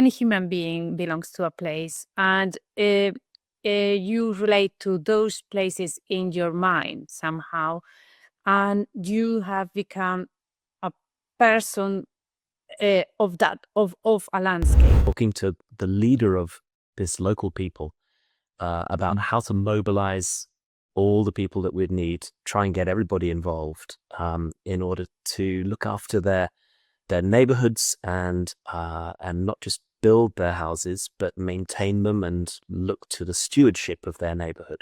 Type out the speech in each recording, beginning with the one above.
any human being belongs to a place, and you relate to those places in your mind somehow, and you have become a person of a landscape. Talking to the leader of this local people about how to mobilize all the people that we'd need, try and get everybody involved in order to look after their neighborhoods and not just build their houses, but maintain them and look to the stewardship of their neighborhood.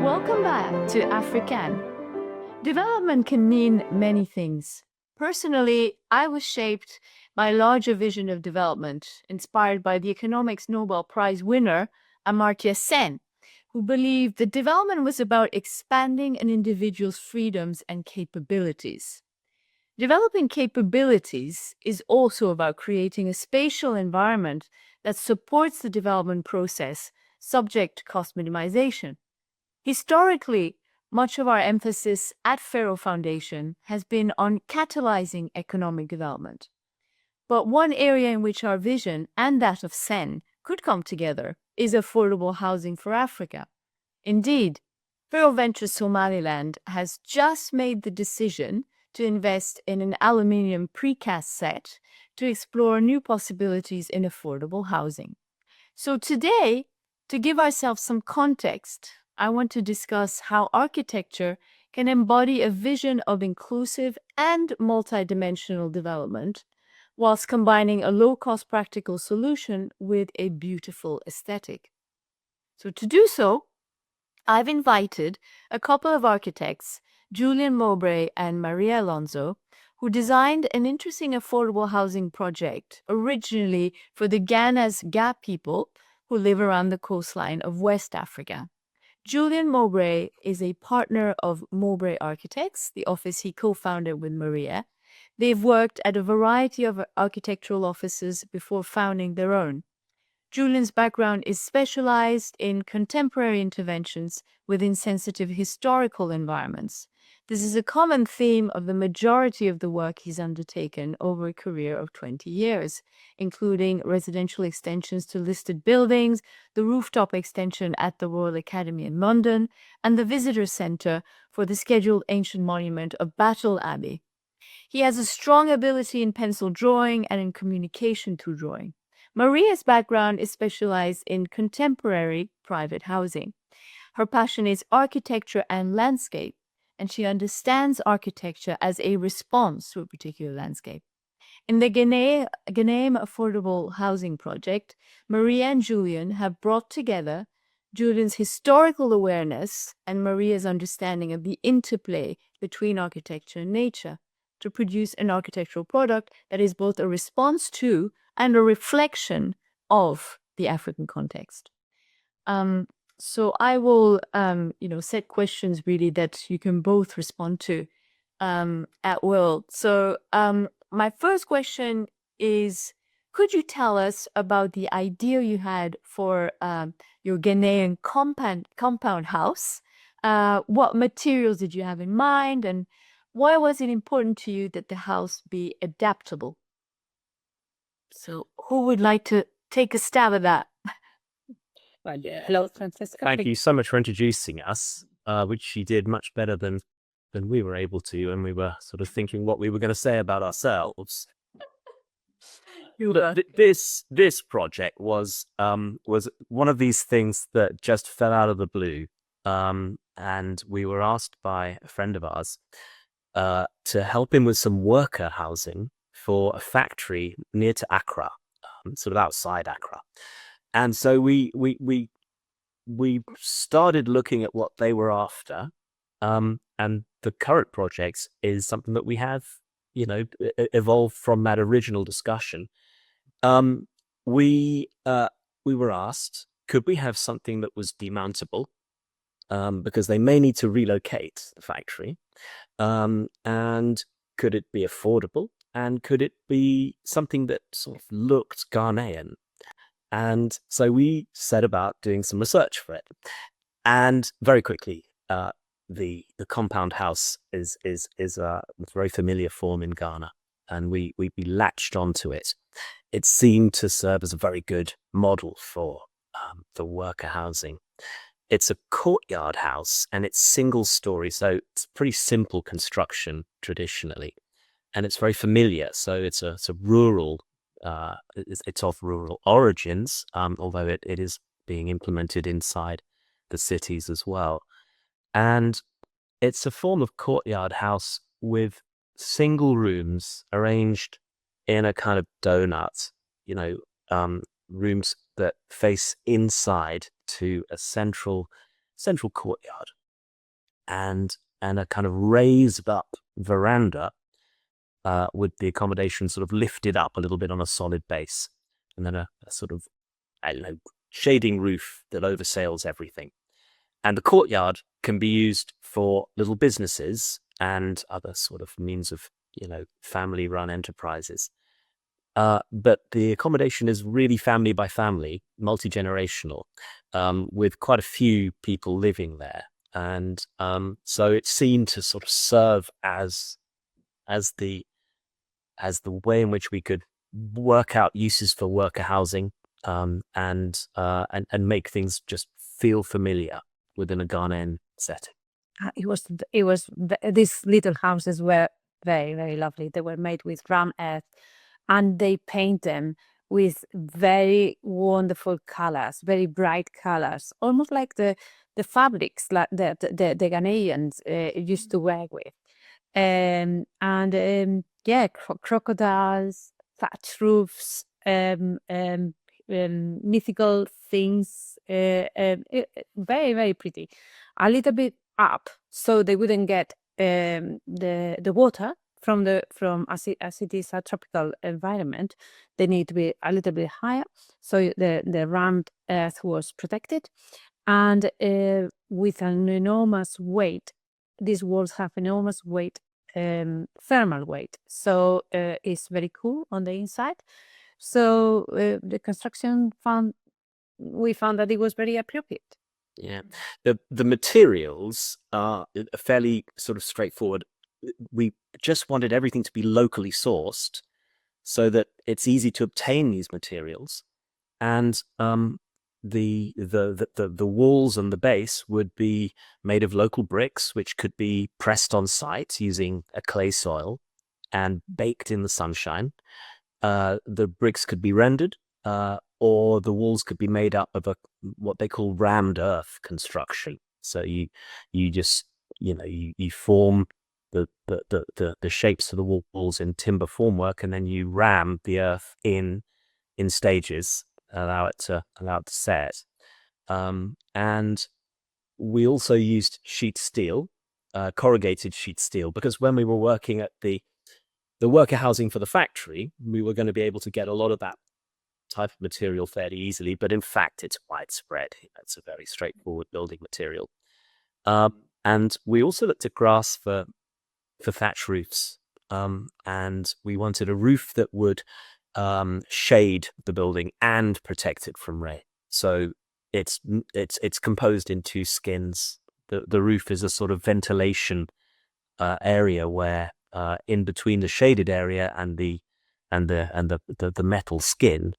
Welcome back to African. Development can mean many things. Personally, I was shaped by a larger vision of development, inspired by the economics Nobel Prize winner Amartya Sen, who believed that development was about expanding an individual's freedoms and capabilities. Developing capabilities is also about creating a spatial environment that supports the development process, subject to cost minimization. Historically, much of our emphasis at Faro Foundation has been on catalyzing economic development. But one area in which our vision and that of Sen could come together is affordable housing for Africa. Indeed, Faro Ventures Somaliland has just made the decision to invest in an aluminium precast set to explore new possibilities in affordable housing. So today, to give ourselves some context, I want to discuss how architecture can embody a vision of inclusive and multidimensional development, whilst combining a low-cost practical solution with a beautiful aesthetic. So to do so, I've invited a couple of architects, Julian Mowbray and Maria Alonso, who designed an interesting affordable housing project originally for the Ghana's Ga people who live around the coastline of West Africa. Julian Mowbray is a partner of Mowbray Architects, the office he co-founded with Maria. They've worked at a variety of architectural offices before founding their own. Julian's background is specialized in contemporary interventions within sensitive historical environments. This is a common theme of the majority of the work he's undertaken over a career of 20 years, including residential extensions to listed buildings, the rooftop extension at the Royal Academy in London, and the visitor centre for the scheduled ancient monument of Battle Abbey. He has a strong ability in pencil drawing and in communication through drawing. Maria's background is specialized in contemporary private housing. Her passion is architecture and landscape, and she understands architecture as a response to a particular landscape. In the Ghanaian Affordable Housing Project, Maria and Julian have brought together Julian's historical awareness and Maria's understanding of the interplay between architecture and nature to produce an architectural product that is both a response to and a reflection of the African context. So I will, set questions really that you can both respond to at will. So my first question is, could you tell us about the idea you had for your Ghanaian compound house? What materials did you have in mind, and why was it important to you that the house be adaptable? So who would like to take a stab at that? Well, hello, Francesca. Thank you so much for introducing us, which you did much better than we were able to, and we were sort of thinking what we were going to say about ourselves. This project was one of these things that just fell out of the blue, and we were asked by a friend of ours to help him with some worker housing for a factory near to Accra, sort of outside Accra. And so we started looking at what they were after, and the current project is something that we have, evolved from that original discussion. We were asked, could we have something that was demountable, because they may need to relocate the factory, and could it be affordable, and could it be something that sort of looked Ghanaian? And so we set about doing some research for it. And very quickly, the compound house is a very familiar form in Ghana, and we latched onto it. It seemed to serve as a very good model for worker housing. It's a courtyard house, and it's single story, so it's pretty simple construction traditionally, and it's very familiar. So it's a rural. It's of rural origins, although it is being implemented inside the cities as well. And it's a form of courtyard house with single rooms arranged in a kind of donut, rooms that face inside to a central courtyard, and a kind of raised up veranda with the accommodation sort of lifted up a little bit on a solid base, and then a sort of, I don't know, shading roof that oversails everything. And the courtyard can be used for little businesses and other sort of means of, family-run enterprises. But the accommodation is really family by family, multi-generational, with quite a few people living there. And so it seemed to sort of serve as the way in which we could work out uses for worker housing, and make things just feel familiar within a Ghanaian setting. These little houses were very, very lovely. They were made with ram earth, and they paint them with very wonderful colors, very bright colors, almost like the fabrics like the Ghanaians used to work with. Crocodiles, thatch roofs, mythical things, very, very pretty. A little bit up, so they wouldn't get the water from as it is a tropical environment. They need to be a little bit higher, so the rammed earth was protected, and with an enormous weight. These walls have enormous weight, thermal weight, so it's very cool on the inside. So the construction we found that it was very appropriate. Yeah, the materials are fairly sort of straightforward. We just wanted everything to be locally sourced, so that it's easy to obtain these materials, and the walls and the base would be made of local bricks, which could be pressed on site using a clay soil and baked in the sunshine. The bricks could be rendered, or the walls could be made up of what they call rammed earth construction. So you just you form the shapes of the walls in timber formwork, and then you ram the earth in stages, allow it to set. And we also used sheet steel, corrugated sheet steel, because when we were working at the worker housing for the factory, we were going to be able to get a lot of that type of material fairly easily, but in fact it's widespread. It's a very straightforward building material. And we also looked at grass for thatch roofs, and we wanted a roof that would shade the building and protect it from rain. So it's composed in two skins. The roof is a sort of ventilation area where in between the shaded area and the metal skin,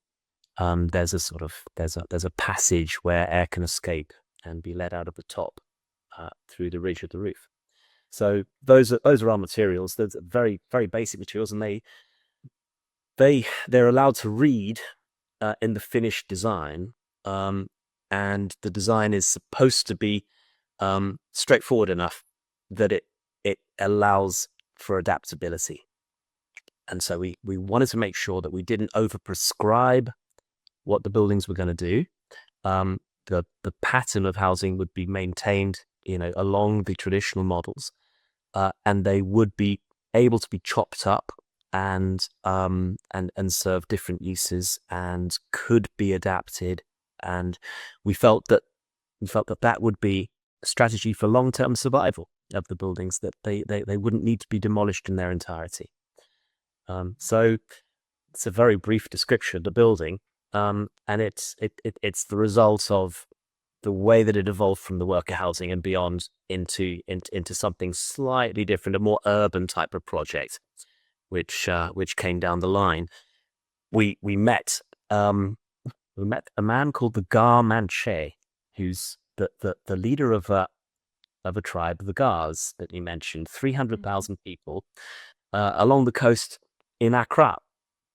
there's a passage where air can escape and be let out of the top through the ridge of the roof. So those are our materials. They're very, very basic materials, and they're allowed to read in the finished design, and the design is supposed to be straightforward enough that it allows for adaptability. And so we wanted to make sure that we didn't overprescribe what the buildings were going to do. The pattern of housing would be maintained, along the traditional models, and they would be able to be chopped up and serve different uses, and could be adapted. And we felt that would be a strategy for long-term survival of the buildings, that they wouldn't need to be demolished in their entirety. So it's a very brief description of the building, and it's the result of the way that it evolved from the worker housing and beyond into something slightly different, a more urban type of project, which came down the line. We met a man called the Gar Manche, who's the leader of a tribe, the Gars, that you mentioned, 300,000 people along the coast in Accra.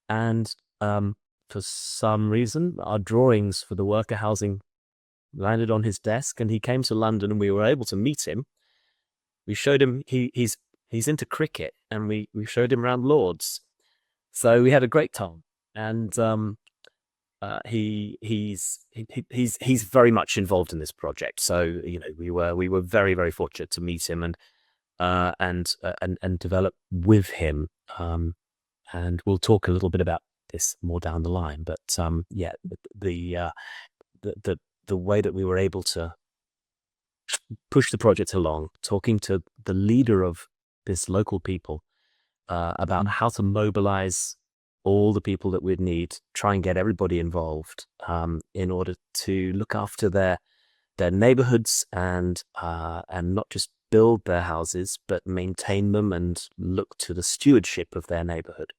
And for some reason, our drawings for the worker housing landed on his desk, and he came to London, and we were able to meet him. We showed him he's into cricket, and we showed him around Lord's. So we had a great time, and he's very much involved in this project. So we were very, very fortunate to meet him and develop with him. And we'll talk a little bit about this more down the line. But the way that we were able to push the project along, talking to the leader of this local people about how to mobilize all the people that we'd need, try and get everybody involved in order to look after their neighborhoods and not just build their houses, but maintain them and look to the stewardship of their neighborhood.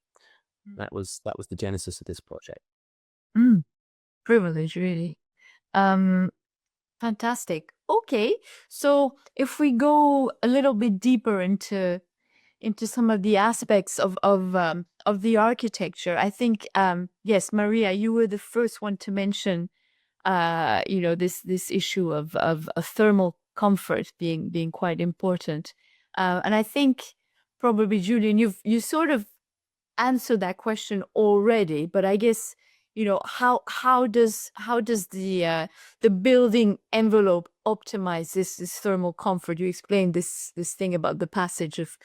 That was the genesis of this project. Privilege, really. Fantastic. Okay, so if we go a little bit deeper into some of the aspects of the architecture, I think yes, Maria, you were the first one to mention this issue of a thermal comfort being quite important, and I think probably Julian, you sort of answered that question already, but I guess how does the building envelope optimize this thermal comfort? You explained this thing about the passage of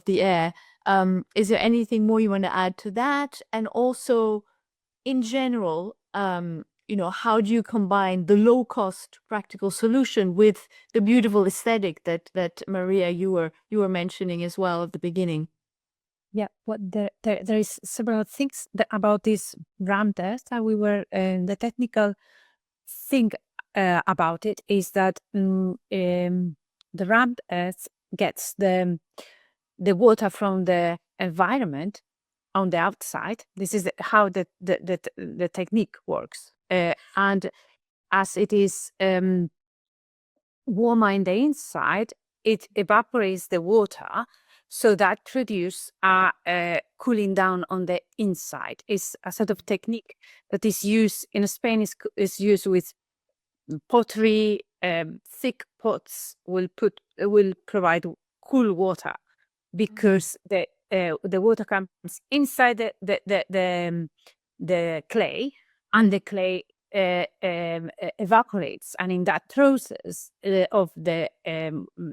the air. Is there anything more you want to add to that? And also, in general, how do you combine the low cost practical solution with the beautiful aesthetic that Maria you were mentioning as well at the beginning? Yeah, there is several things about this ramp test, and we were the technical thing about it is that the ramp test gets the water from the environment on the outside. This is how the technique works, and as it is warmer in the inside, it evaporates the water. So that produce cooling down on the inside. Is a sort of technique that is used in Spain. Is used with pottery. Thick pots will provide cool water because the water comes inside the clay, and the clay evaporates, and in that process of the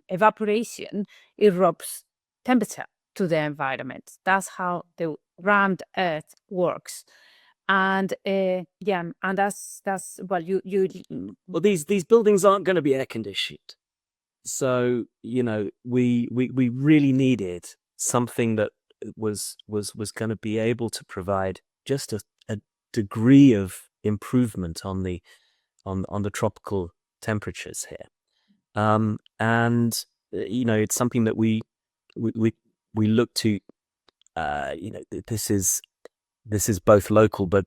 evaporation, it drops temperature to the environment. That's how the rammed earth works. And and that's well, well, these buildings aren't going to be air conditioned, so we really needed something that was going to be able to provide just a degree of improvement on the tropical temperatures here, and it's something that we look to. This is both local but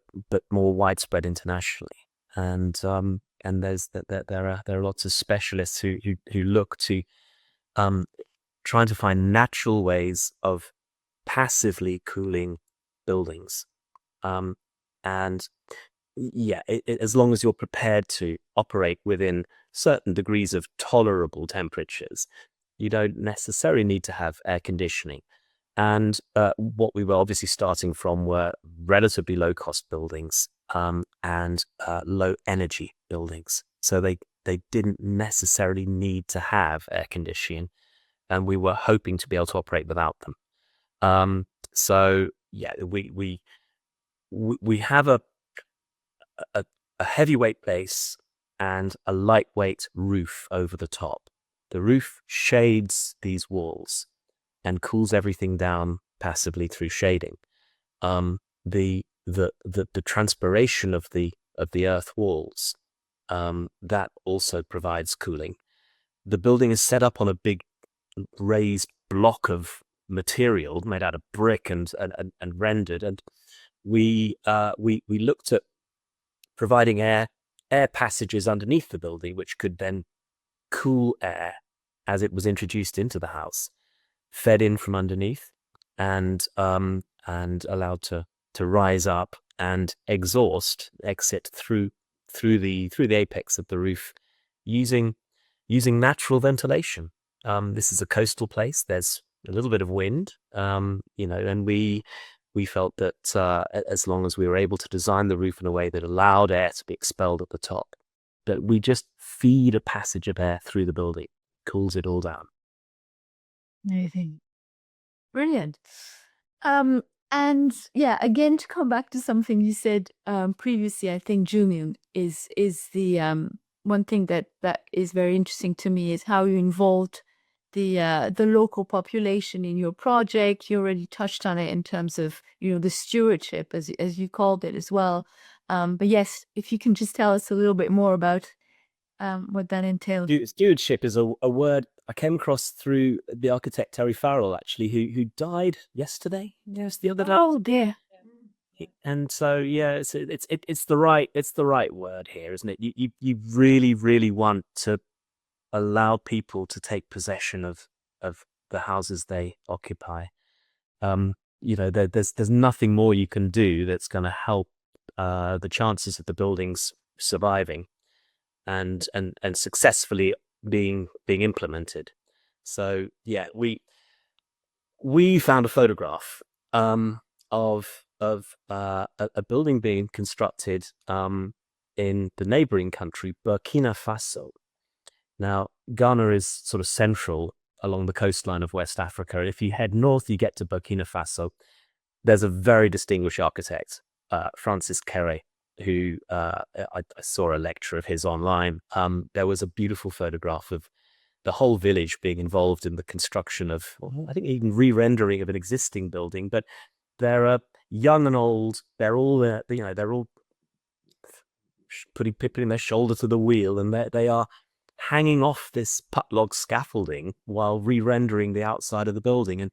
more widespread internationally, and there are lots of specialists who look to trying to find natural ways of passively cooling buildings, and as long as you're prepared to operate within certain degrees of tolerable temperatures, you don't necessarily need to have air conditioning. And what we were obviously starting from were relatively low-cost buildings and low-energy buildings. So they didn't necessarily need to have air conditioning, and we were hoping to be able to operate without them. We have a heavyweight base and a lightweight roof over the top. The roof shades these walls and cools everything down passively through shading. The transpiration of the earth walls that also provides cooling. The building is set up on a big raised block of material made out of brick and rendered, and we looked at providing air passages underneath the building, which could then cool air as it was introduced into the house, fed in from underneath, and allowed to rise up and exit through the apex of the roof using natural ventilation. This is a coastal place. There's a little bit of wind, and we felt that as long as we were able to design the roof in a way that allowed air to be expelled at the top, that we just feed a passage of air through the building, cools it all down. Amazing. Brilliant. And yeah, again, to come back to something you said previously, I think, Julian, is the one thing that is very interesting to me is how you involved the local population in your project. You already touched on it in terms of the stewardship, as you called it as well. But yes, if you can just tell us a little bit more about what that entails. Stewardship is a word I came across through the architect Terry Farrell, actually, who died yesterday. Yes, the other day. Oh dear. And so it's the right word here, isn't it? You really want to allow people to take possession of the houses they occupy. There's nothing more you can do that's going to help the chances of the buildings surviving and successfully being implemented. So yeah, we found a photograph of a building being constructed in the neighboring country, Burkina Faso. Now, Ghana is sort of central along the coastline of West Africa. If you head north, you get to Burkina Faso. There's a very distinguished architect, Francis Kéré, who I saw a lecture of his online. There was a beautiful photograph of the whole village being involved in the construction of, I think, even re-rendering of an existing building. But they're young and old. They're all putting their shoulder to the wheel, and they are hanging off this putt-log scaffolding while re-rendering the outside of the building.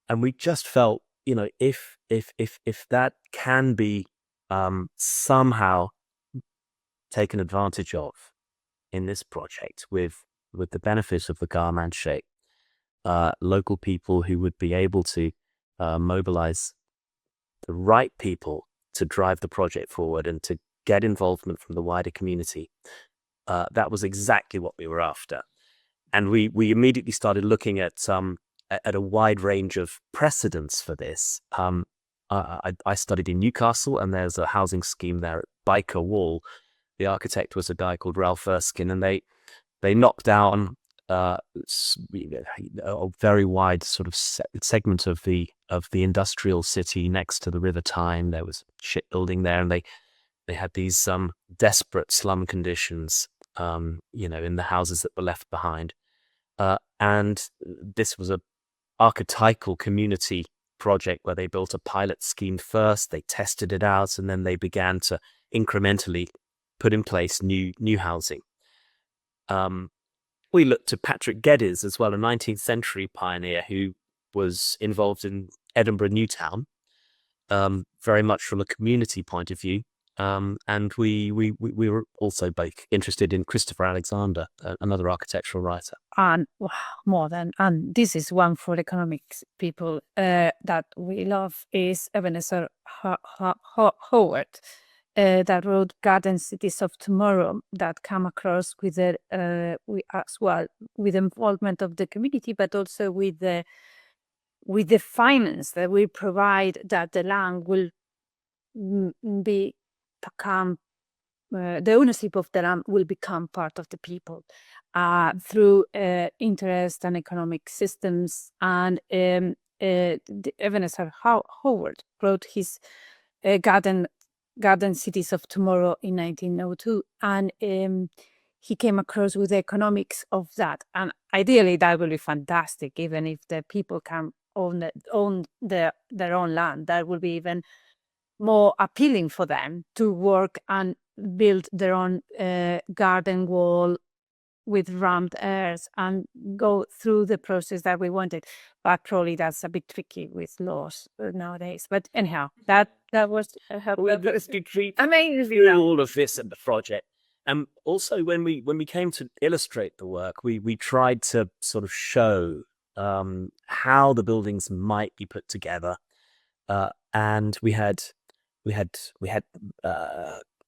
And we just felt, if that can be somehow taken advantage of in this project with the benefit of the Garman shape, local people who would be able to mobilize the right people to drive the project forward and to get involvement from the wider community. That was exactly what we were after. And we immediately started looking at a wide range of precedents for this. I studied in Newcastle, and there's a housing scheme there at Byker Wall. The architect was a guy called Ralph Erskine, and they knocked down a very wide sort of segment of the industrial city next to the River Tyne. There was shipbuilding there, and they had these desperate slum conditions, in the houses that were left behind. And this was a archetypal community project where they built a pilot scheme first, they tested it out, and then they began to incrementally put in place new housing. We looked to Patrick Geddes as well, a 19th century pioneer who was involved in Edinburgh Newtown, very much from a community point of view. And we were also both interested in Christopher Alexander, another architectural writer. And and this is one for economics people that we love is Ebenezer Howard, that wrote Garden Cities of Tomorrow, that come across with with involvement of the community, but also with the finance that we provide, that the land will become the ownership of the land will become part of the people through interest and economic systems. And Ebenezer Howard wrote his Garden Cities of Tomorrow in 1902, and he came across with the economics of that. And ideally, that will be fantastic, even if the people can own their own land. That will be even more appealing for them to work and build their own garden wall with ramped airs and go through the process that we wanted. But probably that's a bit tricky with laws nowadays. But anyhow, that was amazing. Through all of this in the project. And also when we came to illustrate the work, we tried to sort of show how the buildings might be put together. And we had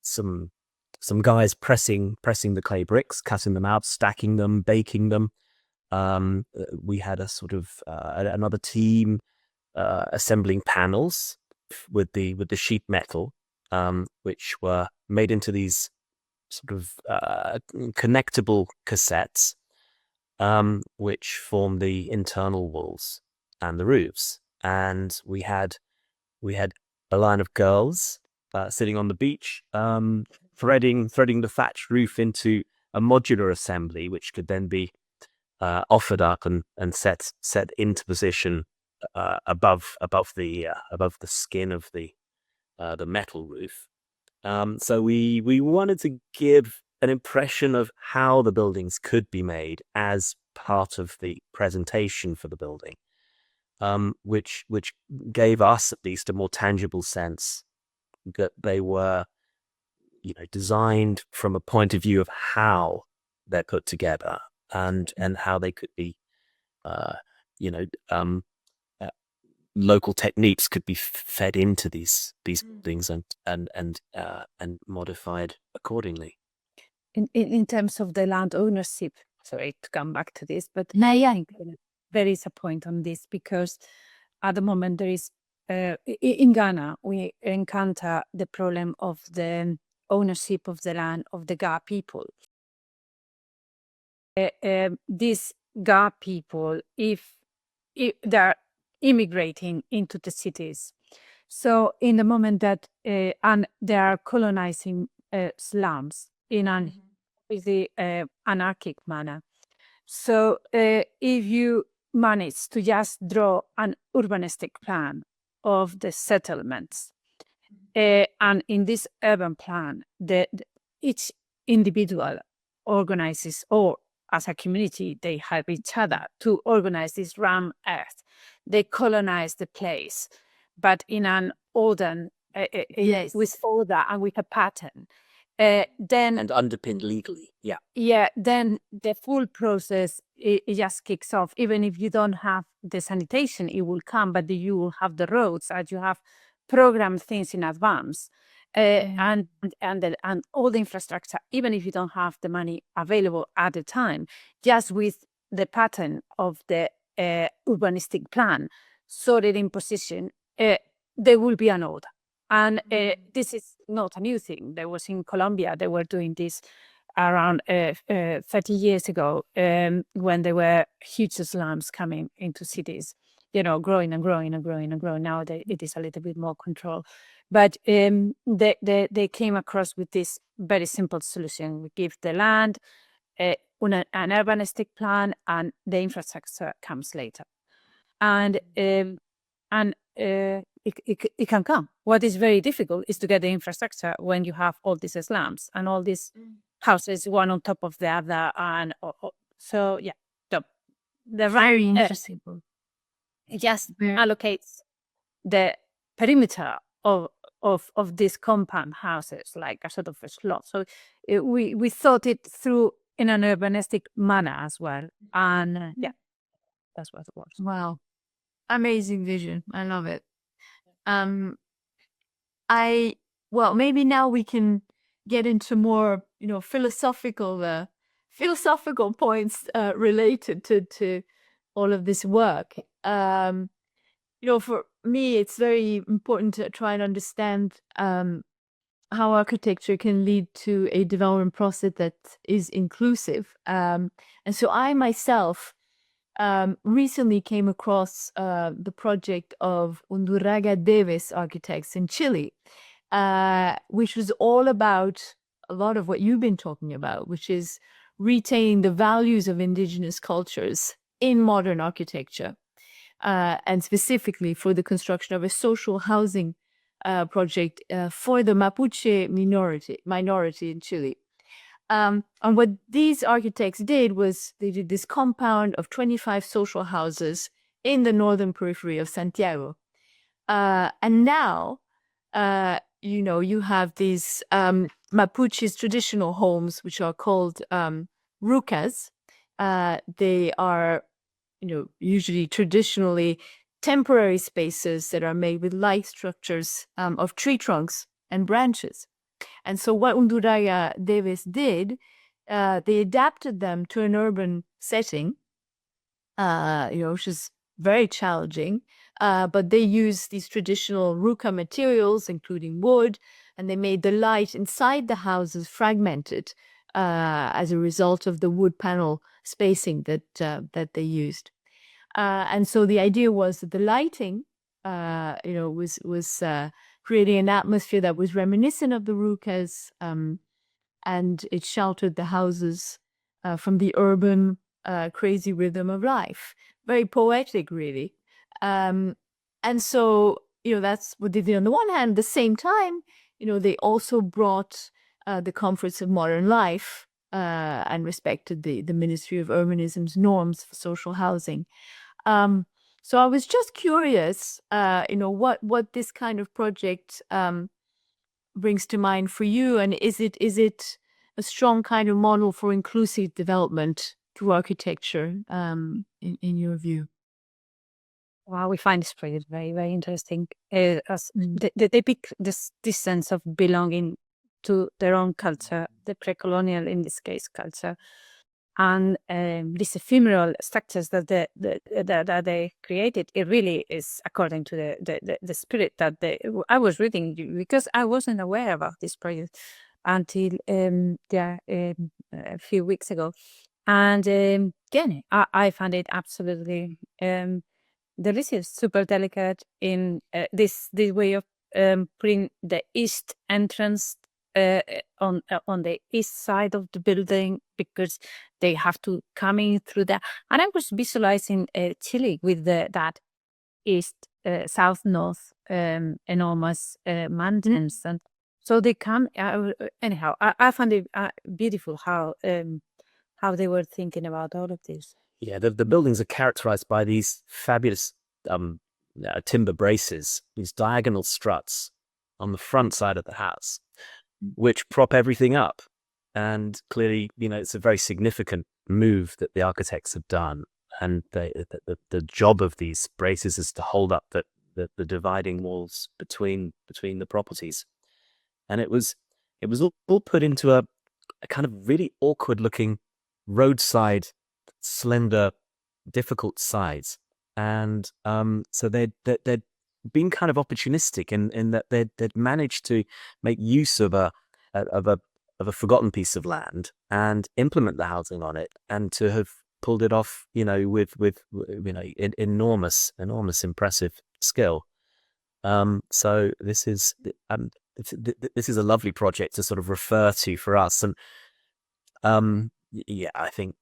some guys pressing the clay bricks, cutting them out, stacking them, baking them. We had a sort of another team assembling panels with the sheet metal, which were made into these sort of connectable cassettes, which form the internal walls and the roofs. And we had a line of girls sitting on the beach, threading the thatched roof into a modular assembly, which could then be offered up and set into position above the skin of the metal roof. So we wanted to give an impression of how the buildings could be made as part of the presentation for the building, which gave us at least a more tangible sense that they were, designed from a point of view of how they're put together and how they could be, local techniques could be fed into these things and modified accordingly. In terms of the land ownership, sorry to come back to this, but there is a point on this because at the moment there is in Ghana we encounter the problem of the ownership of the land of the Ga people. These Ga people, if they're immigrating into the cities, so in the moment that and they are colonizing slums in an anarchic manner. So if you manage to just draw an urbanistic plan of the settlements, and in this urban plan, each individual organizes, or as a community, they help each other to organize this rammed earth. They colonize the place, but in an order, with order and with a pattern. Then and underpinned legally, then the full process it just kicks off. Even if you don't have the sanitation, it will come, but you will have the roads, and you have programmed things in advance, and all the infrastructure. Even if you don't have the money available at the time, just with the pattern of the urbanistic plan sorted in position, there will be an order. And this is not a new thing. There was in Colombia, they were doing this around 30 years ago when there were huge slums coming into cities, growing and growing and growing and growing. Now it is a little bit more control. But they came across with this very simple solution. We give the land, an urbanistic plan, and the infrastructure comes later. And it can come. What is very difficult is to get the infrastructure when you have all these slums and all these houses one on top of the other, and so the very interesting. It just allocates the perimeter of these compound houses like a sort of a slot. So we thought it through in an urbanistic manner as well, and that's what it was. Wow, amazing vision. I love it. Maybe now we can get into more, philosophical points related to all of this work. For me, it's very important to try and understand how architecture can lead to a development process that is inclusive. And so I myself recently came across the project of Undurraga Deves architects in Chile, which was all about a lot of what you've been talking about, which is retaining the values of indigenous cultures in modern architecture, and specifically for the construction of a social housing project for the Mapuche minority in Chile. And what these architects did was they did this compound of 25 social houses in the northern periphery of Santiago. And now, you have these Mapuche's traditional homes, which are called rucas. They are, usually traditionally temporary spaces that are made with light structures of tree trunks and branches. And so what Undurraga Davis did, they adapted them to an urban setting, which is very challenging. But they used these traditional ruca materials, including wood, and they made the light inside the houses fragmented as a result of the wood panel spacing that they used. And so the idea was that the lighting, was creating an atmosphere that was reminiscent of the rucas, and it sheltered the houses from the urban crazy rhythm of life. Very poetic, really. And so, that's what they did on the one hand. At the same time, they also brought the comforts of modern life and respected the Ministry of Urbanism's norms for social housing. So I was just curious, what this kind of project brings to mind for you, and is it a strong kind of model for inclusive development through architecture, in your view? Wow, we find this project very, very interesting. As they pick this sense of belonging to their own culture, the pre-colonial, in this case, culture, and these ephemeral structures that they created. It really is according to the spirit that I was reading, because I wasn't aware about this project until a few weeks ago, and again, I found it absolutely delicious, super delicate in this way of putting the east entrance on the east side of the building, because they have to come in through that. And I was visualizing Chile with that east, south, north, enormous mountains, and so they come. Anyhow, I found it beautiful how they were thinking about all of this. Yeah, the buildings are characterized by these fabulous timber braces, these diagonal struts on the front side of the house, which prop everything up. And clearly, it's a very significant move that the architects have done. And the job of these braces is to hold up the dividing walls between the properties. And it was all put into a kind of really awkward looking roadside, slender, difficult sides. And so they'd been kind of opportunistic in that they'd managed to make use of a forgotten piece of land and implement the housing on it, and to have pulled it off, with enormous impressive skill. So this is a lovely project to sort of refer to for us, and I think.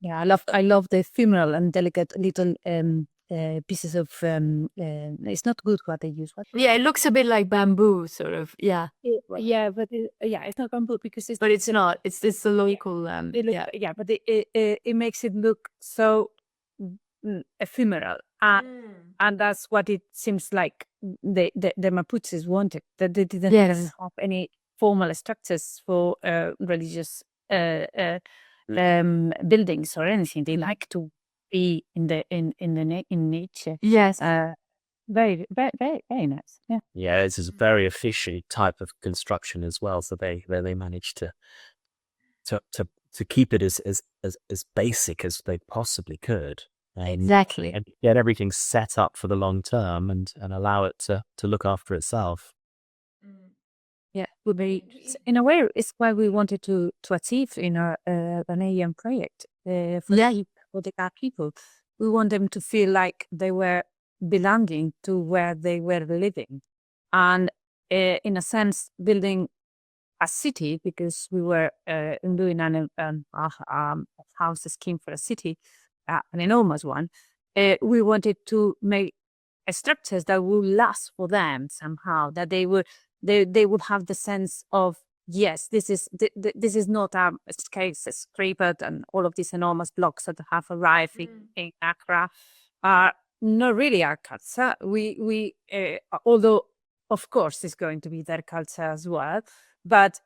Yeah, I love the ephemeral and delicate little pieces of. It's not good what they use. Yeah, it looks a bit like bamboo, sort of. Yeah. Yeah, but it's not bamboo because it's. But it's not. It's the local. But it makes it look so ephemeral, and that's what it seems like the Mapuches wanted. That they didn't have any formal structures for religious buildings or anything. They like to be in nature. Yes. Very, very, very, very nice. Yeah. Yeah, this is a very efficient type of construction as well. So they managed to keep it as basic as they possibly could. Exactly. And get everything set up for the long term and allow it to look after itself. Yeah, in a way, it's what we wanted to achieve in our Ghanaian project for the Ga people. We want them to feel like they were belonging to where they were living, and in a sense, building a city, because we were doing a house scheme for a city, an enormous one. We wanted to make structures that will last for them somehow, that they would have the sense of, yes, this is not a skyscraper and all of these enormous blocks that have arrived in Accra are not really our culture. We although of course it's going to be their culture as well, but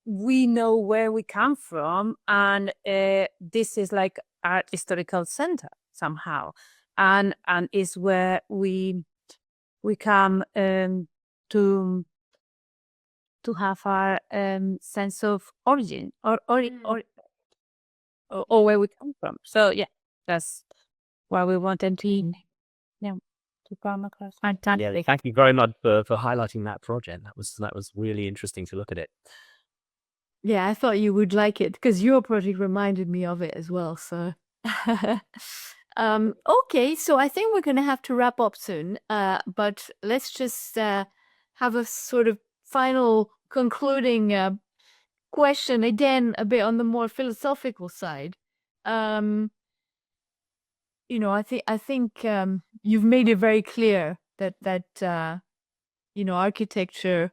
we know where we come from, and this is like our historical center somehow, and is where we come to have our sense of origin or where we come from. So yeah, that's why we wanted to come across. Yeah, thank you very much for highlighting that project. That was really interesting to look at it. Yeah, I thought you would like it because your project reminded me of it as well. So, okay, so I think we're going to have to wrap up soon. But let's just have a sort of final concluding question again, a bit on the more philosophical side. You know, I think you've made it very clear that you know, architecture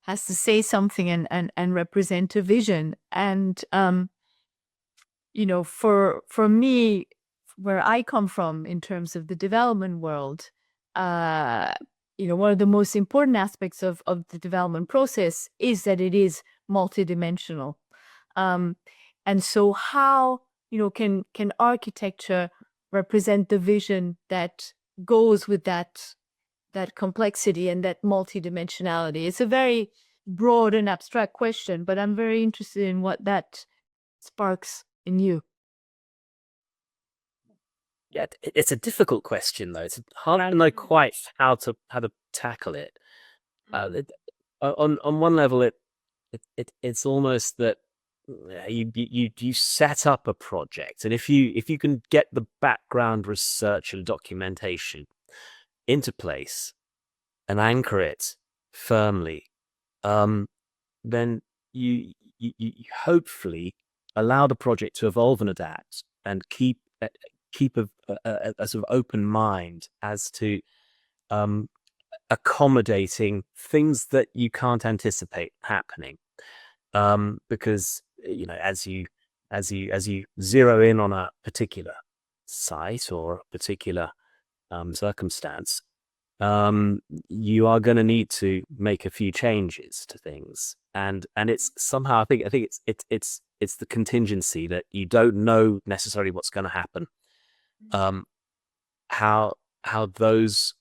has to say something and represent a vision. And you know, for me, where I come from in terms of the development world, you know, one of the most important aspects of the development process is that it is multidimensional. And so how, you know, can architecture represent the vision that goes with that complexity and that multidimensionality? It's a very broad and abstract question, but I'm very interested in what that sparks in you. Yeah, it's a difficult question though. It's hard to know quite how to tackle it. On one level, it's almost that you set up a project, and if you can get the background research and documentation into place and anchor it firmly, then you hopefully allow the project to evolve and adapt, and keep a sort of open mind as to accommodating things that you can't anticipate happening. Because you know, as you zero in on a particular site or a particular circumstance, you are going to need to make a few changes to things, and it's somehow I think it's the contingency that you don't know necessarily what's going to happen, how those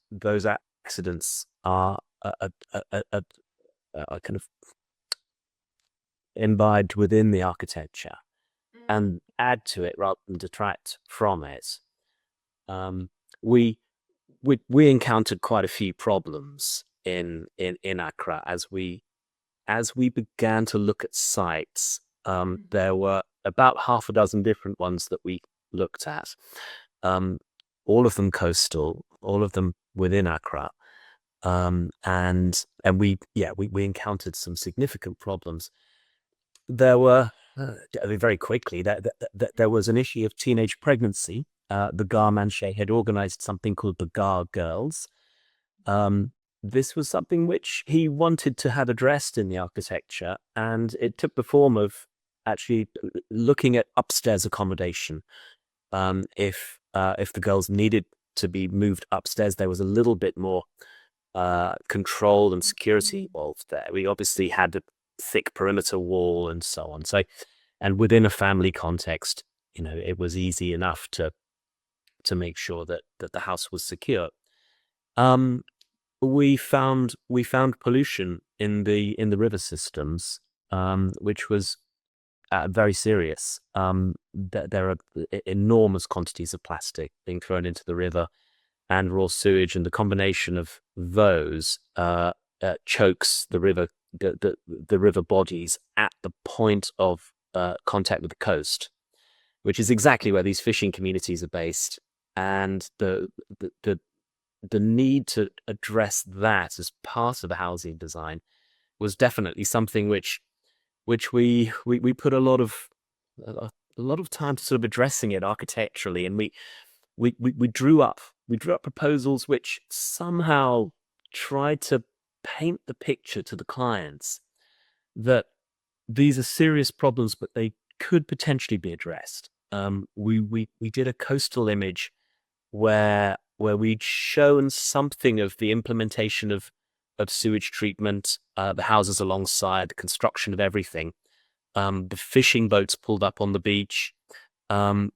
accidents are kind of imbibed within the architecture and add to it rather than detract from it. We encountered quite a few problems in Accra as we began to look at sites. There were about half a dozen different ones that we looked at, all of them coastal, all of them within Accra, and we encountered some significant problems. There were very quickly that there was an issue of teenage pregnancy. The Gar Manche had organized something called the Gar Girls. This was something which he wanted to have addressed in the architecture, and it took the form of actually looking at upstairs accommodation. If the girls needed to be moved upstairs, there was a little bit more control and security involved there. We obviously had a thick perimeter wall and so on. So, and within a family context, you know, it was easy enough to make sure that the house was secure. We found pollution in the river systems, which was very serious. There are enormous quantities of plastic being thrown into the river and raw sewage, and the combination of those chokes the river bodies at the point of contact with the coast, which is exactly where these fishing communities are based. And the need to address that as part of the housing design was definitely something which we put a lot of time to sort of addressing it architecturally, and we drew up we drew up proposals which somehow tried to paint the picture to the clients that these are serious problems, but they could potentially be addressed. We did a coastal image where we'd shown something of the implementation of sewage treatment, the houses alongside, the construction of everything, the fishing boats pulled up on the beach,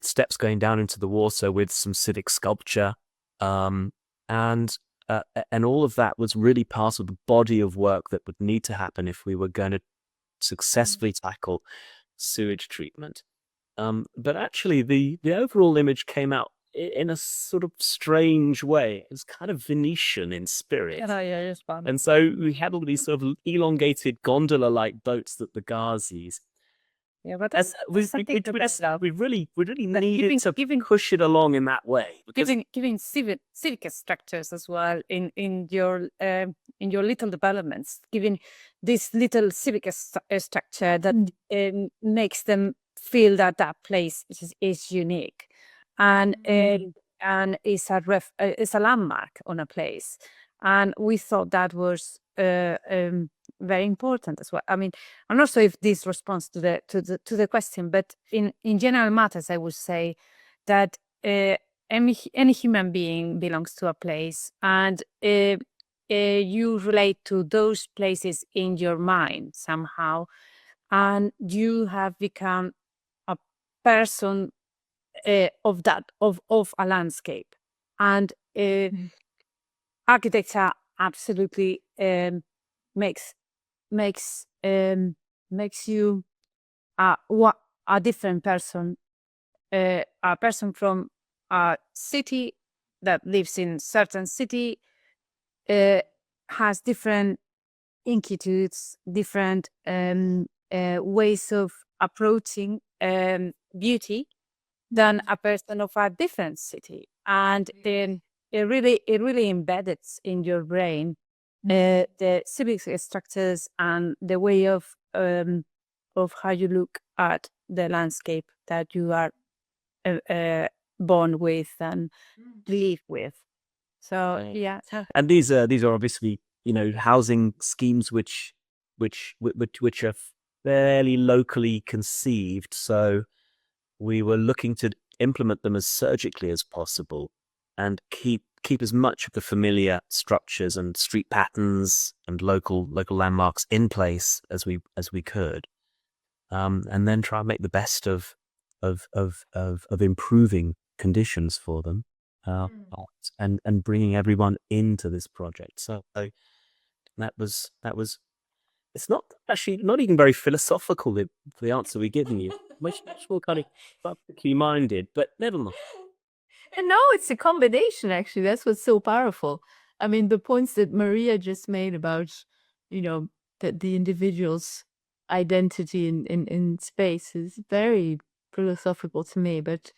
steps going down into the water with some civic sculpture, and all of that was really part of the body of work that would need to happen if we were going to successfully tackle sewage treatment. But actually, the overall image came out in a sort of strange way. It was kind of Venetian in spirit. And so we had all these sort of elongated gondola-like boats that the Ghazis. Yeah, but We really needed to push it along in that way. Giving civic structures as well in your little developments, giving this little civic structure that makes them feel that place is unique, and is a landmark on a place, and we thought that was very important as well. I mean, I'm not sure if this responds to the question, but in general matters, I would say that any human being belongs to a place, and you relate to those places in your mind somehow, and you have become a person of a landscape, and architecture absolutely makes you a different person, a person from a city that lives in certain city, has different inquietudes, different ways of approaching beauty than a person of a different city, and then it really embedded in your brain the civic structures and the way of how you look at the landscape that you are born with and live with. So yeah. And these are obviously, housing schemes which are fairly locally conceived. So we were looking to implement them as surgically as possible and keep as much of the familiar structures and street patterns and local landmarks in place as we could, and then try and make the best of improving conditions for them, and bringing everyone into this project. So that was. It's not actually not even very philosophical, the answer we're giving you. Much more kind of practically minded, but never mind. And no, it's a combination, actually. That's what's so powerful. I mean, the points that Maria just made about, that the individual's identity in space is very philosophical to me, but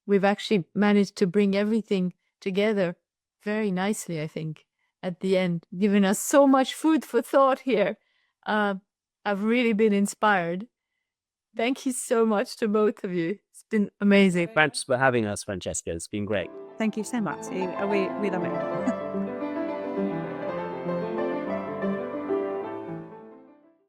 we've actually managed to bring everything together very nicely, I think, at the end, giving us so much food for thought here. I've really been inspired. Thank you so much to both of you. It's been amazing. Thanks for having us, Francesca. It's been great. Thank you so much. We love it.